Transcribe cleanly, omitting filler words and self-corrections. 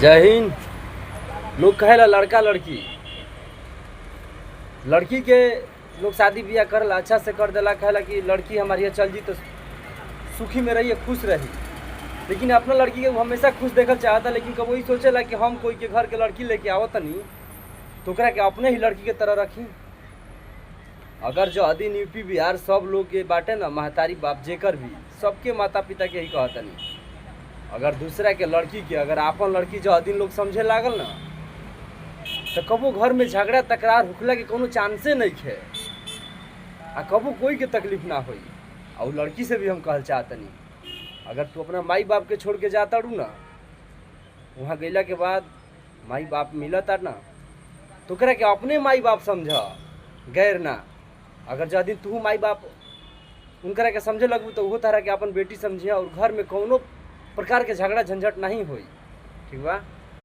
जय हिंद। लोग कहेला लड़का लड़की लड़की के लोग शादी ब्याह करला अच्छा से कर देला, कहेला कि लड़की हमारी यहाँ चल जी तो सुखी में रहिए, खुश रही। लेकिन अपना लड़की के वो हमेशा खुश देखल चाहता, लेकिन कब वही सोचेला कि हम कोई के घर के लड़की लेके आवत नहीं तो ओकरा के अपने ही लड़की के तरह रखी। अगर जो अधीन यूपी बिहार सब लोग के बाटे ना, महतारी बाप जेकर भी सबके माता पिता के ही कहतनी, अगर दूसरा के लड़की के अगर आपन लड़की जो अधीन लोग समझे लागल ना तो कबो घर में झगड़ा तकरार होखला के कोनो चांसे नहीं है, आ कबो कोई के तकलीफ ना होई। और लड़की से भी हम कहल चाहतनी, अगर तू अपना माई बाप के छोड़ के जाता रू ना, वहाँ गईला के बाद माई बाप मिलता ना तो ओकरा के अपने माई बाप समझ, गैर ना। अगर जो दिन तू माई बाप उनकरा के समझे लगू तो वो तरह के अपन बेटी समझिया, और घर में कोनो प्रकार के झगड़ा झंझट नहीं होई। ठीक बा।